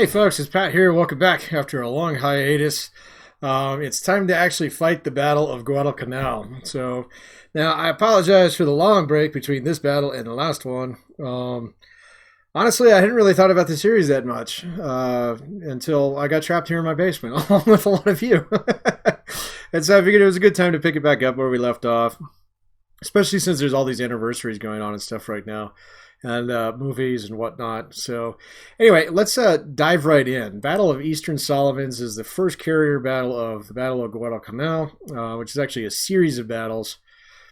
Hey folks, it's Pat here. Welcome back after a long hiatus. It's time to actually fight the Battle of Guadalcanal. So now I apologize for the long break between this battle and the last one. Honestly, I hadn't really thought about the series that much until I got trapped here in my basement along with a lot of you. And so I figured it was a good time to pick it back up where we left off, especially since there's all these anniversaries going on and stuff right now, and movies and whatnot. So anyway, let's dive right in. Battle of Eastern Solomons is the first carrier battle of the Battle of Guadalcanal, which is actually a series of battles.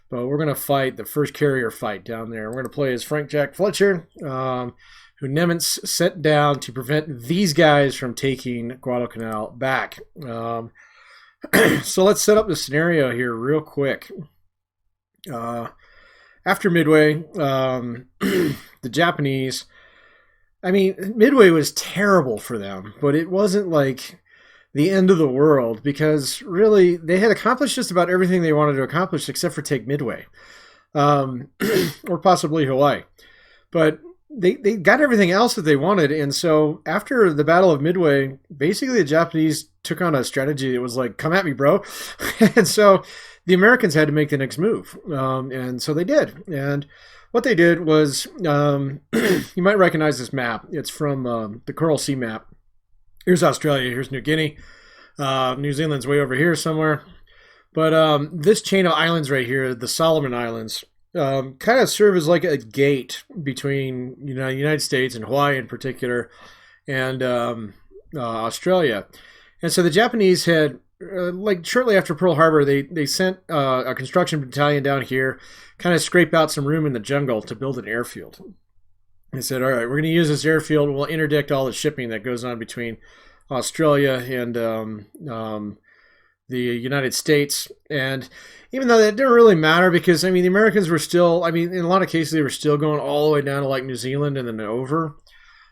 But we're going to fight the first carrier fight down there. We're going to play as Frank Jack Fletcher, who Nemitz sent down to prevent these guys from taking Guadalcanal back. So let's set up the scenario here real quick. After Midway, the Japanese, Midway was terrible for them, but it wasn't like the end of the world because really they had accomplished just about everything they wanted to accomplish except for take Midway, or possibly Hawaii. But they got everything else that they wanted, and so after the Battle of Midway, basically the Japanese took on a strategy that was like, come at me, bro. And so the Americans had to make the next move, and so they did. And what they did was, you might recognize this map. It's from the Coral Sea map. Here's Australia. Here's New Guinea. New Zealand's way over here somewhere. But this chain of islands right here, the Solomon Islands, kind of serve as like a gate between the United States and Hawaii in particular, and Australia. And so the Japanese had, like shortly after Pearl Harbor, they sent a construction battalion down here, kind of scrape out some room in the jungle to build an airfield. They said, all right, we're going to use this airfield. We'll interdict all the shipping that goes on between Australia and the United States. And even though that didn't really matter because, the Americans were still, in a lot of cases, they were still going all the way down to like New Zealand and then over.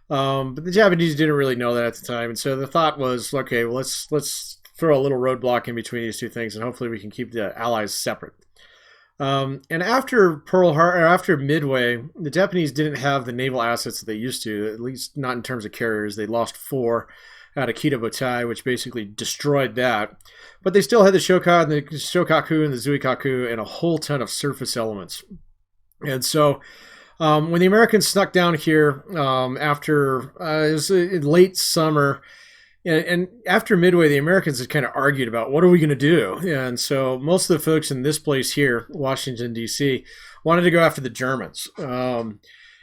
But the Japanese didn't really know that at the time. And so the thought was, okay, well, let's throw a little roadblock in between these two things, and hopefully we can keep the Allies separate. And after Pearl Harbor, after Midway, the Japanese didn't have the naval assets that they used to, at least not in terms of carriers. They lost 4 out of Kita Butai, which basically destroyed that. But they still had the Shokaku and the Zuikaku and a whole ton of surface elements. And so when the Americans snuck down here after it was in late summer, and after Midway, the Americans had kind of argued about what are we going to do. And so most of the folks in this place here, Washington, D.C., wanted to go after the Germans. And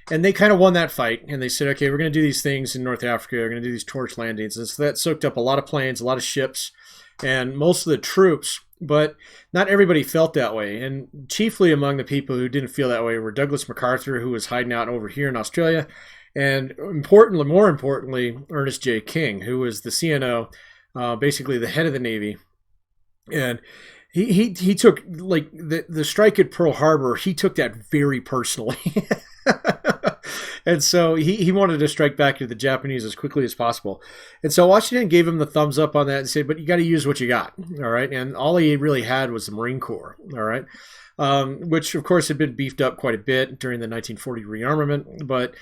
they kind of won that fight. And they said, okay, we're going to do these things in North Africa. We're going to do these torch landings. And so that soaked up a lot of planes, a lot of ships, and most of the troops. But not everybody felt that way. And chiefly among the people who didn't feel that way were Douglas MacArthur, who was hiding out over here in Australia, and more importantly, Ernest J. King, who was the CNO, basically the head of the Navy. And he took, like, the strike at Pearl Harbor, he took that very personally. And so he wanted to strike back to the Japanese as quickly as possible. And so Washington gave him the thumbs up on that and said, but you got to use what you got, all right? And all he really had was the Marine Corps, all right? Which, of course, had been beefed up quite a bit during the 1940 rearmament, but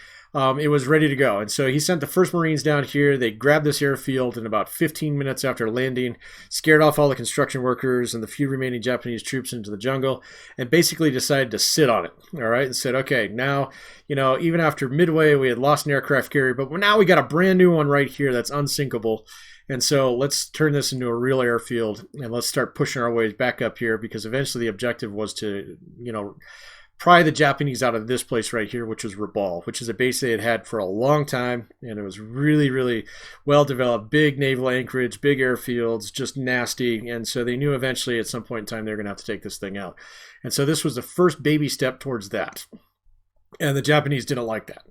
it was ready to go. And so he sent the first Marines down here. They grabbed this airfield in about 15 minutes after landing, scared off all the construction workers and the few remaining Japanese troops into the jungle, and basically decided to sit on it, all right, and said, okay, now, even after Midway, we had lost an aircraft carrier, but now we got a brand new one right here that's unsinkable. And so let's turn this into a real airfield, and let's start pushing our ways back up here, because eventually the objective was to, pry the Japanese out of this place right here, which was Rabaul, which is a base they had had for a long time, and it was really, really well developed, big naval anchorage, big airfields, just nasty. And so they knew eventually at some point in time they were going to have to take this thing out. And so this was the first baby step towards that. And the Japanese didn't like that.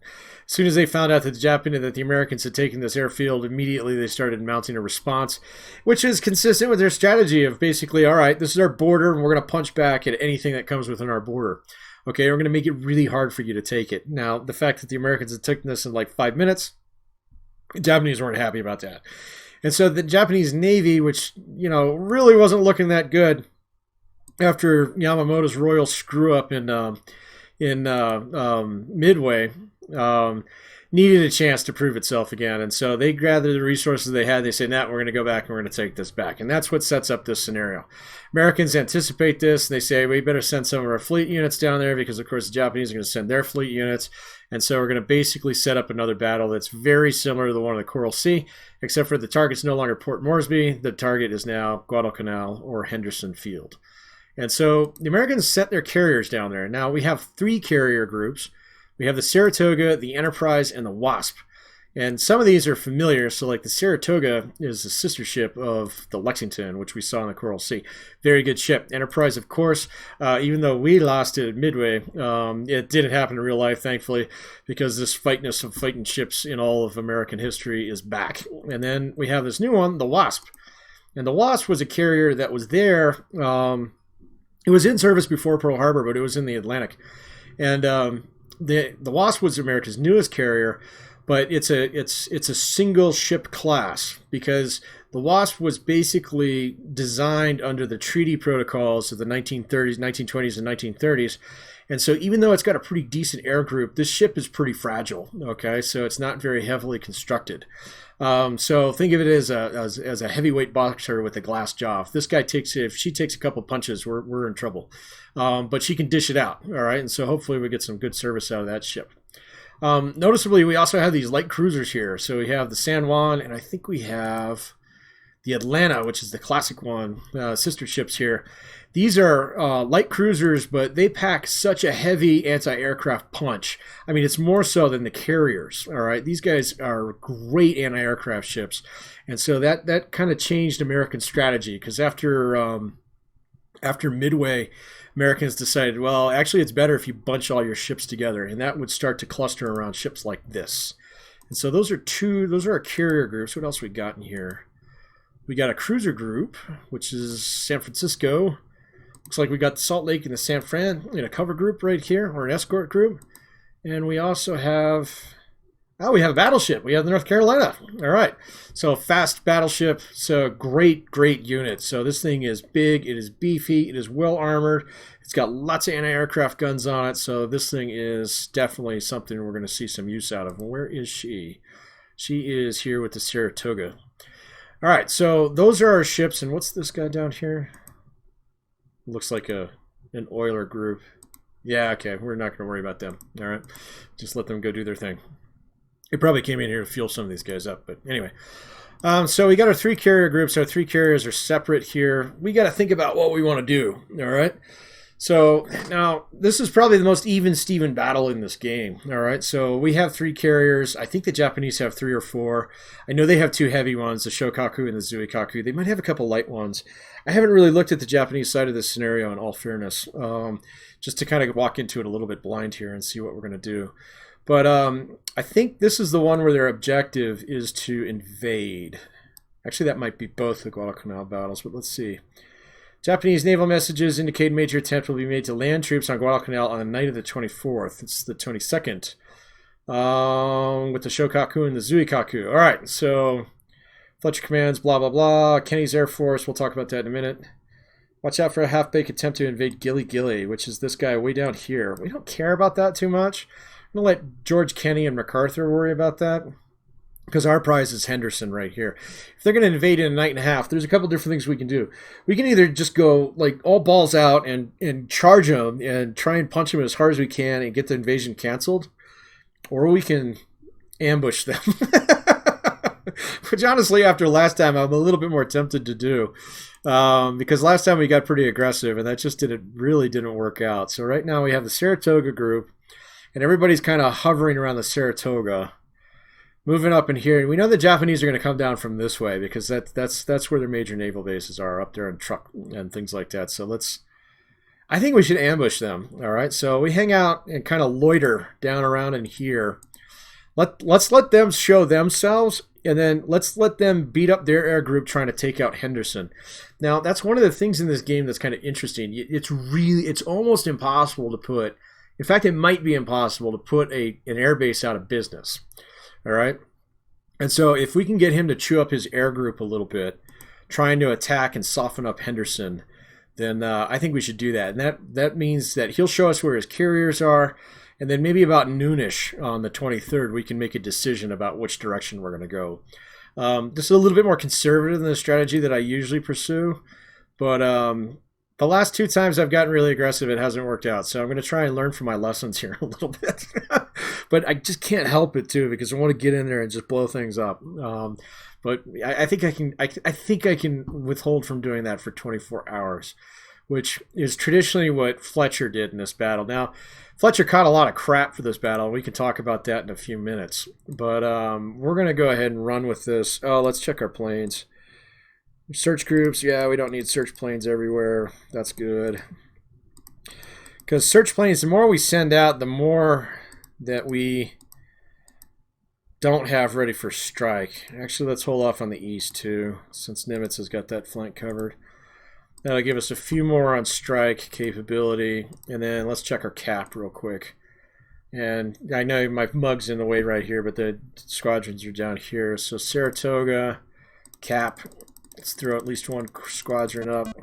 As soon as they found out that the Americans had taken this airfield, immediately they started mounting a response, which is consistent with their strategy of basically, all right, this is our border, and we're going to punch back at anything that comes within our border. Okay, we're going to make it really hard for you to take it. Now, the fact that the Americans had taken this in like 5 minutes, the Japanese weren't happy about that. And so the Japanese Navy, which, really wasn't looking that good after Yamamoto's royal screw up in Midway, needed a chance to prove itself again. And so they gather the resources they had. They say, nah, we're going to go back and we're going to take this back. And that's what sets up this scenario. Americans anticipate this. And they say, we better send some of our fleet units down there because, of course, the Japanese are going to send their fleet units. And so we're going to basically set up another battle that's very similar to the one in the Coral Sea, except for the target's no longer Port Moresby. The target is now Guadalcanal or Henderson Field. And so the Americans sent their carriers down there. Now we have 3 carrier groups. We have the Saratoga, the Enterprise, and the Wasp. And some of these are familiar. So like the Saratoga is the sister ship of the Lexington, which we saw in the Coral Sea. Very good ship. Enterprise, of course, even though we lost it at Midway, it didn't happen in real life, thankfully, because this fightiness of fighting ships in all of American history is back. And then we have this new one, the Wasp. And the Wasp was a carrier that was there. It was in service before Pearl Harbor, but it was in the Atlantic. And the Wasp was America's newest carrier, but it's a single ship class because the Wasp was basically designed under the treaty protocols of the 1930s, 1920s, and 1930s. And so even though it's got a pretty decent air group, this ship is pretty fragile, okay? So it's not very heavily constructed. So think of it as a heavyweight boxer with a glass jaw. If this guy if she takes a couple punches, we're in trouble. But she can dish it out, all right? And so hopefully we get some good service out of that ship. Noticeably, we also have these light cruisers here. So we have the San Juan, and I think we have the Atlanta, which is the classic one, sister ships here. These are light cruisers, but they pack such a heavy anti-aircraft punch. I mean, it's more so than the carriers, all right? These guys are great anti-aircraft ships. And so that kind of changed American strategy because after Midway, Americans decided, well, actually it's better if you bunch all your ships together, and that would start to cluster around ships like this. And so those are our carrier groups. What else we got in here? We got a cruiser group, which is San Francisco. Looks like we got the Salt Lake and the San Fran in a cover group right here, or an escort group. And we also have, we have a battleship. We have the North Carolina. All right. So fast battleship. So great unit. So this thing is big. It is beefy. It is well armored. It's got lots of anti-aircraft guns on it. So this thing is definitely something we're going to see some use out of. And where is she? She is here with the Saratoga. All right. So those are our ships. And what's this guy down here? Looks like an oiler group. Yeah, okay. We're not going to worry about them. All right. Just let them go do their thing. They probably came in here to fuel some of these guys up. But anyway. So we got our 3 carrier groups. Our 3 carriers are separate here. We got to think about what we want to do. All right. So now this is probably the most even-steven battle in this game. All right. So we have 3 carriers. I think the Japanese have 3 or 4. I know they have 2 heavy ones, the Shokaku and the Zuikaku. They might have a couple light ones. I haven't really looked at the Japanese side of this scenario in all fairness, just to kind of walk into it a little bit blind here and see what we're going to do. But I think this is the one where their objective is to invade. Actually, that might be both the Guadalcanal battles, but let's see. Japanese naval messages indicate major attempt will be made to land troops on Guadalcanal on the night of the 24th. It's the 22nd. With the Shokaku and the Zuikaku. All right, so Fletcher commands, blah, blah, blah. Kenny's Air Force, we'll talk about that in a minute. Watch out for a half-baked attempt to invade Gilly Gilly, which is this guy way down here. We don't care about that too much. I'm going to let George Kenny and MacArthur worry about that, because our prize is Henderson right here. If they're going to invade in a night and a half, there's a couple different things we can do. We can either just go like all balls out and charge them and try and punch them as hard as we can and get the invasion canceled, or we can ambush them. Which honestly, after last time, I'm a little bit more tempted to do. Because last time we got pretty aggressive, and that just really didn't work out. So right now we have the Saratoga group, and everybody's kind of hovering around the Saratoga, moving up in here. And we know the Japanese are going to come down from this way because that's where their major naval bases are, up there in Truk and things like that. So I think we should ambush them. All right, so we hang out and kind of loiter down around in here. Let's let them show themselves, and then let's let them beat up their air group trying to take out Henderson. Now, that's one of the things in this game that's kind of interesting. It's almost impossible to put, in fact, it might be impossible to put an air base out of business. All right? And so if we can get him to chew up his air group a little bit, trying to attack and soften up Henderson, then I think we should do that. And that means that he'll show us where his carriers are, And then maybe about noonish on the 23rd, we can make a decision about which direction we're going to go. This is a little bit more conservative than the strategy that I usually pursue. But the last 2 times I've gotten really aggressive, it hasn't worked out. So I'm going to try and learn from my lessons here a little bit. But I just can't help it, too, because I want to get in there and just blow things up. But I think I can. I think I can withhold from doing that for 24 hours, which is traditionally what Fletcher did in this battle. Now, Fletcher caught a lot of crap for this battle. We can talk about that in a few minutes. But we're going to go ahead and run with this. Oh, let's check our planes. Search groups. Yeah, we don't need search planes everywhere. That's good. Because search planes, the more we send out, the more that we don't have ready for strike. Actually, let's hold off on the east too, since Nimitz has got that flank covered. That'll give us a few more on strike capability, and then let's check our cap real quick. And I know my mug's in the way right here, but the squadrons are down here. So Saratoga, cap, let's throw at least 1 squadron up.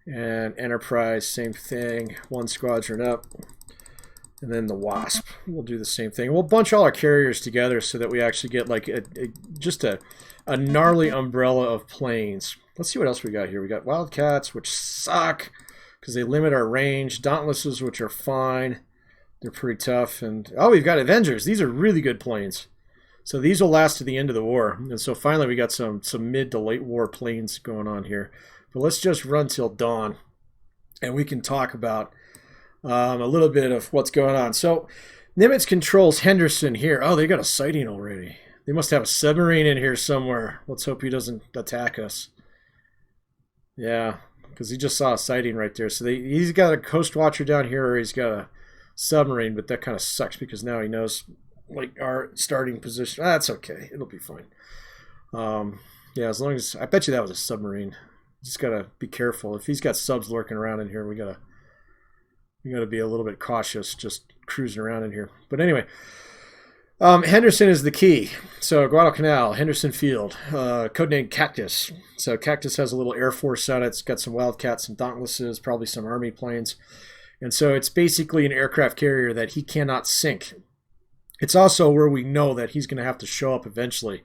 And Enterprise, same thing, 1 squadron up. And then the Wasp, we'll do the same thing. We'll bunch all our carriers together so that we actually get like just a gnarly umbrella of planes. Let's see what else we got here. We got Wildcats, which suck because they limit our range. Dauntlesses, which are fine. They're pretty tough. And oh, we've got Avengers. These are really good planes. So these will last to the end of the war. And so finally we got some mid to late war planes going on here. But let's just run till dawn, and we can talk about a little bit of what's going on. So Nimitz controls Henderson here. Oh, they got a sighting already. They must have a submarine in here somewhere. Let's hope he doesn't attack us. Yeah, because he just saw a sighting right there. So he's got a coast watcher down here, or he's got a submarine, but that kind of sucks because now he knows like our starting position. That's okay. It'll be fine. Yeah, as long as I bet you that was a submarine. Just gotta be careful. If he's got subs lurking around in here, we gotta be a little bit cautious just cruising around in here. But anyway, Henderson is the key. So Guadalcanal, Henderson Field, codenamed Cactus. So Cactus has a little Air Force on it. It's got some Wildcats, some Dauntlesses, probably some Army planes. And so it's basically an aircraft carrier that he cannot sink. It's also where we know that he's going to have to show up eventually.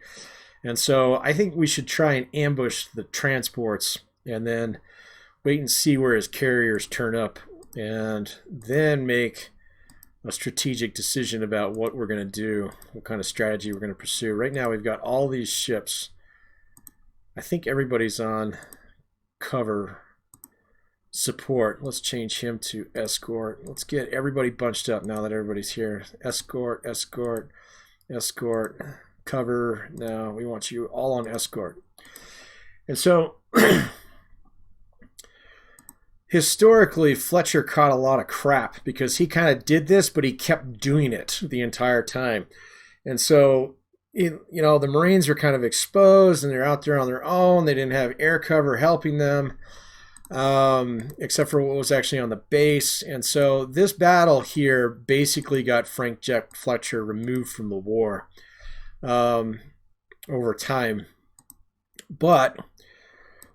And so I think we should try and ambush the transports and then wait and see where his carriers turn up, and then make a strategic decision about what we're going to do, what kind of strategy we're going to pursue. Right now we've got all these ships. I think everybody's on cover support. Let's change him to escort. Let's get everybody bunched up now that everybody's here. Escort, escort, escort, cover. Now we want you all on escort. And so historically, Fletcher caught a lot of crap because he kind of did this, but he kept doing it the entire time. And so, you know, the Marines were kind of exposed and they're out there on their own. They didn't have air cover helping them, except for what was actually on the base. And so this battle here basically got Frank Jack Fletcher removed from the war over time. But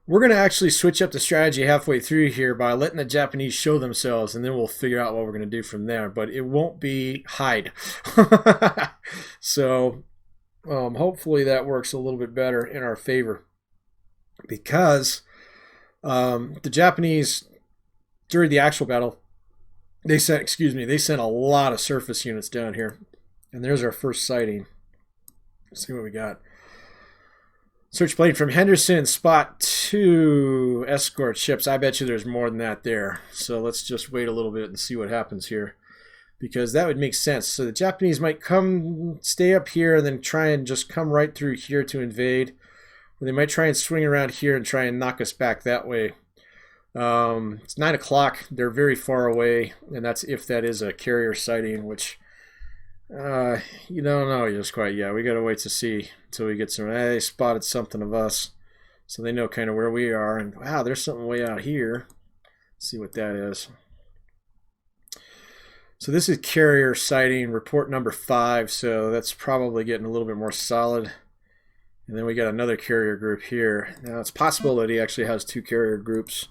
we're going to actually switch up the strategy halfway through here by letting the Japanese show themselves, and then we'll figure out what we're going to do from there. But it won't be hide. So hopefully that works a little bit better in our favor, because the Japanese, during the actual battle, they sent a lot of surface units down here. And there's our first sighting. Let's see what we got. Search plane from Henderson, spot 2 escort ships. I bet you there's more than that there. So let's just wait a little bit and see what happens here, because that would make sense. So the Japanese might stay up here and then try and just come right through here to invade. Or they might try and swing around here and try and knock us back that way. It's 9 o'clock. They're very far away, and that's if that is a carrier sighting, which you don't know just quite yet. We got to wait to see until we get some. They spotted something of us, so they know kind of where we are. And wow, there's something way out here. Let's see what that is. So this is carrier sighting report number 5. So that's probably getting a little bit more solid. And then we got another carrier group here. Now it's possible that he actually has 2 carrier groups.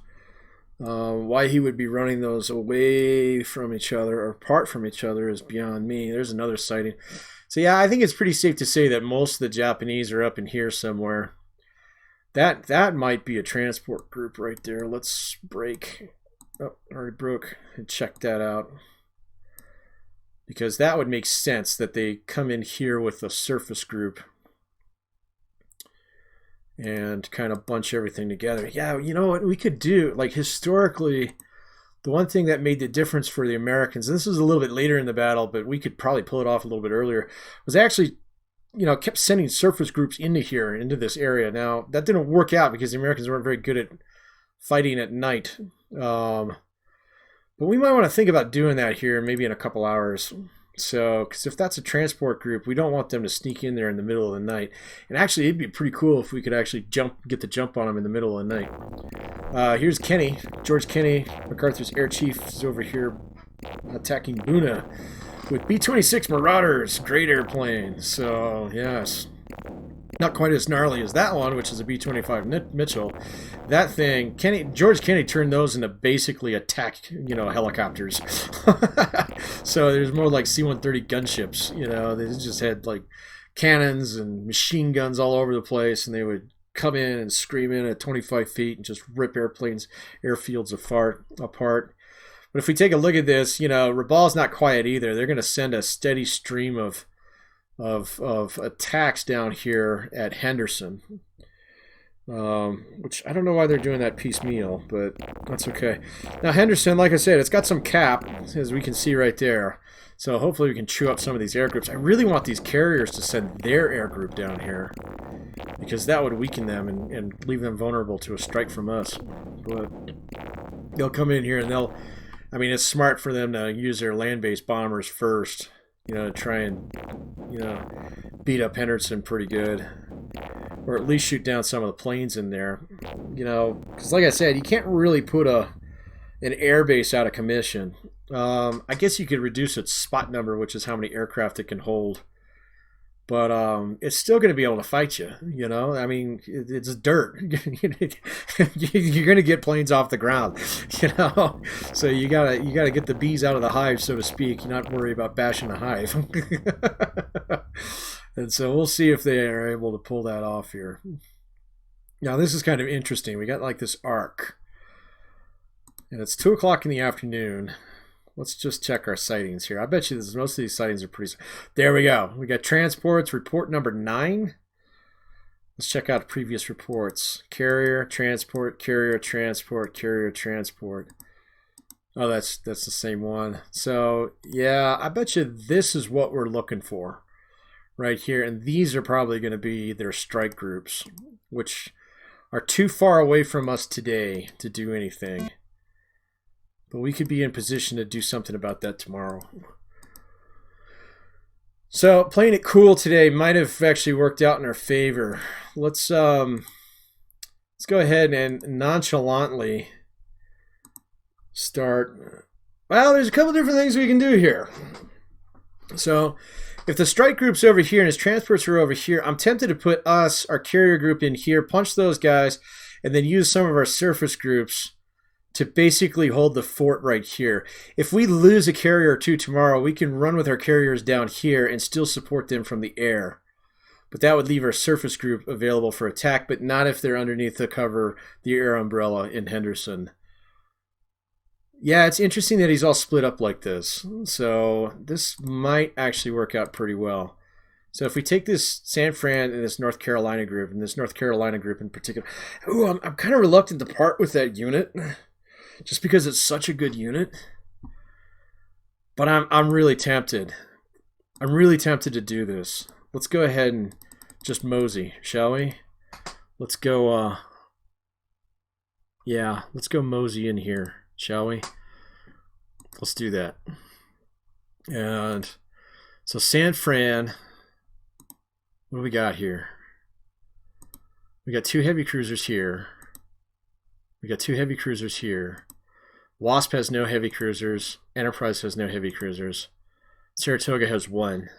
Why he would be running those away from each other or apart from each other is beyond me. There's another sighting. So yeah, I think it's pretty safe to say that most of the Japanese are up in here somewhere. That might be a transport group right there. Let's break. Oh, already broke. And check that out. Because that would make sense that they come in here with a surface group and kind of bunch everything together. Yeah, you know what we could do? Like historically, the one thing that made the difference for the Americans, and this was a little bit later in the battle, but we could probably pull it off a little bit earlier, was actually, you know, kept sending surface groups into here, into this area. Now, that didn't work out because the Americans weren't very good at fighting at night. But we might want to think about doing that here maybe in a couple hours. So, because if that's a transport group, we don't want them to sneak in there in the middle of the night. And actually, it'd be pretty cool if we could actually get the jump on them in the middle of the night. Here's Kenny. George Kenny, MacArthur's air chief, is over here attacking Buna with B-26 Marauders, great airplane. So, yes. Not quite as gnarly as that one, which is a B-25 Mitchell. That thing, George Kenny turned those into basically attack, you know, helicopters. So there's more like C-130 gunships, you know. They just had like cannons and machine guns all over the place, and they would come in and scream in at 25 feet and just rip airfields apart. But if we take a look at this, you know, Rabal's not quiet either. They're going to send a steady stream of attacks down here at Henderson, which I don't know why they're doing that piecemeal, but that's okay. Now Henderson, like I said, it's got some cap, as we can see right there, so hopefully we can chew up some of these air groups. I really want these carriers to send their air group down here, because that would weaken them and leave them vulnerable to a strike from us. But they'll come in here and I mean, it's smart for them to use their land-based bombers first, you know, to try and, you know, beat up Henderson pretty good. Or at least shoot down some of the planes in there. You know, because like I said, you can't really put an air base out of commission. I guess you could reduce its spot number, which is how many aircraft it can hold. But it's still going to be able to fight you, you know? I mean, it's dirt. You're going to get planes off the ground, you know? So you gotta get the bees out of the hive, so to speak. You're not worried about bashing the hive. And so we'll see if they are able to pull that off here. Now, this is kind of interesting. We got like this arc. And it's 2 o'clock in the afternoon. Let's just check our sightings here. I bet you most of these sightings are pretty... There we go. We got transports, report number 9. Let's check out previous reports. Carrier, transport, carrier, transport, carrier, transport. Oh, that's the same one. So, yeah, I bet you this is what we're looking for right here. And these are probably going to be their strike groups, which are too far away from us today to do anything. But we could be in position to do something about that tomorrow. So playing it cool today might have actually worked out in our favor. Let's go ahead and nonchalantly start. Well, there's a couple different things we can do here. So if the strike group's over here and his transports are over here, I'm tempted to put our carrier group in here, punch those guys, and then use some of our surface groups to basically hold the fort right here. If we lose a carrier or two tomorrow, we can run with our carriers down here and still support them from the air. But that would leave our surface group available for attack, but not if they're underneath the cover, the air umbrella in Henderson. Yeah, it's interesting that he's all split up like this. So this might actually work out pretty well. So if we take this San Fran and this North Carolina group, and this North Carolina group in particular, ooh, I'm kind of reluctant to part with that unit, just because it's such a good unit. But I'm really tempted. I'm really tempted to do this. Let's go ahead and just mosey, shall we? Let's go, yeah, let's go mosey in here, shall we? Let's do that. And so San Fran, what do we got here? We got 2 heavy cruisers here. We got 2 heavy cruisers here. Wasp has no heavy cruisers. Enterprise has no heavy cruisers. Saratoga has 1,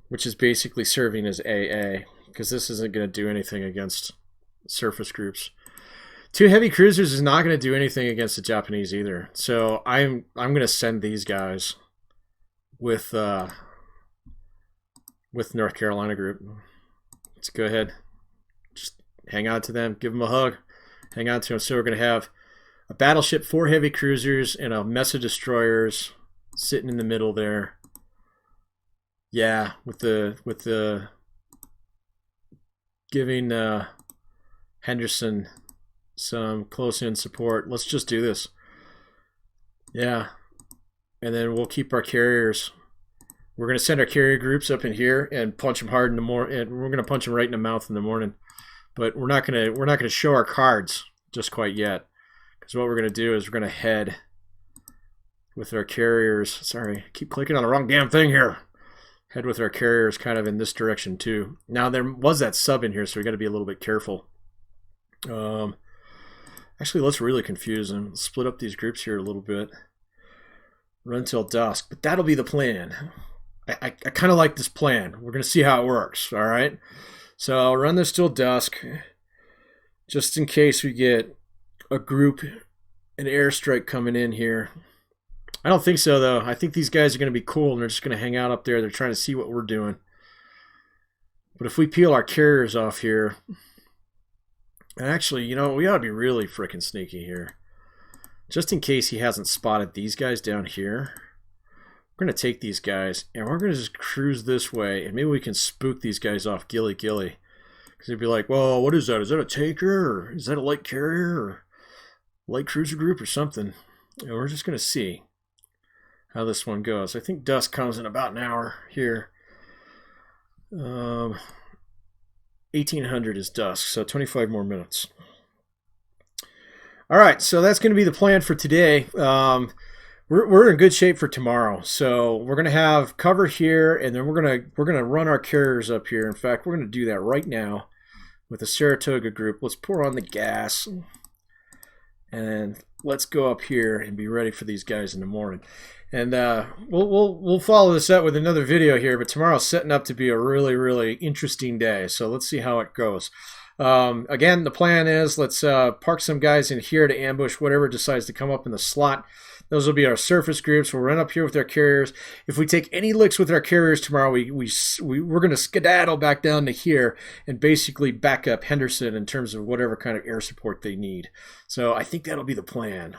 which is basically serving as AA, because this isn't going to do anything against surface groups. Two heavy cruisers is not going to do anything against the Japanese either. So I'm going to send these guys with North Carolina group. Let's go ahead. Just hang on to them. Give them a hug. Hang on to them. So we're going to have a battleship, 4 heavy cruisers, and a mess of destroyers sitting in the middle there. Yeah, with the giving Henderson some close-in support. Let's just do this. Yeah, and then we'll keep our carriers. We're going to send our carrier groups up in here and punch them hard in the morning. And we're going to punch them right in the mouth in the morning. But we're not going to show our cards just quite yet, because what we're going to do is we're going to head with our carriers. Sorry, I keep clicking on the wrong damn thing here. Head with our carriers kind of in this direction too. Now there was that sub in here, so we got to be a little bit careful. Actually, let's really confuse them. Split up these groups here a little bit. Run till dusk, but that'll be the plan. I kind of like this plan. We're going to see how it works, all right? So I'll run this till dusk, just in case we get a group, an airstrike coming in here. I don't think so, though. I think these guys are going to be cool, and they're just going to hang out up there. They're trying to see what we're doing. But if we peel our carriers off here, and actually, you know, we ought to be really freaking sneaky here. Just in case he hasn't spotted these guys down here, we're going to take these guys, and we're going to just cruise this way, and maybe we can spook these guys off gilly-gilly. Because they'd be like, well, what is that? Is that a tanker, or is that a light carrier, or light cruiser group, or something? And we're just going to see how this one goes. I think dusk comes in about an hour here. 1800 is dusk, so 25 more minutes. All right, so that's going to be the plan for today. We're in good shape for tomorrow. So we're going to have cover here, and then we're going to run our carriers up here. In fact, we're going to do that right now with the Saratoga group. Let's pour on the gas, and let's go up here and be ready for these guys in the morning. And we'll follow this up with another video here, but tomorrow's setting up to be a really, really interesting day. So let's see how it goes. Again, the plan is let's park some guys in here to ambush whatever decides to come up in the slot. Those will be our surface groups. We'll run up here with our carriers. If we take any licks with our carriers tomorrow, we're going to skedaddle back down to here and basically back up Henderson in terms of whatever kind of air support they need. So I think that'll be the plan.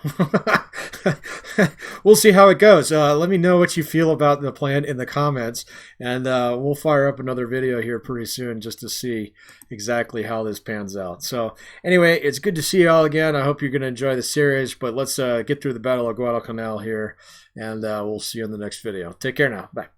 We'll see how it goes. Let me know what you feel about the plan in the comments, and we'll fire up another video here pretty soon just to see exactly how this pans out. So anyway, it's good to see you all again. I hope you're going to enjoy the series, but let's get through the Battle of Guadalcanal here, and we'll see you in the next video. Take care now. Bye.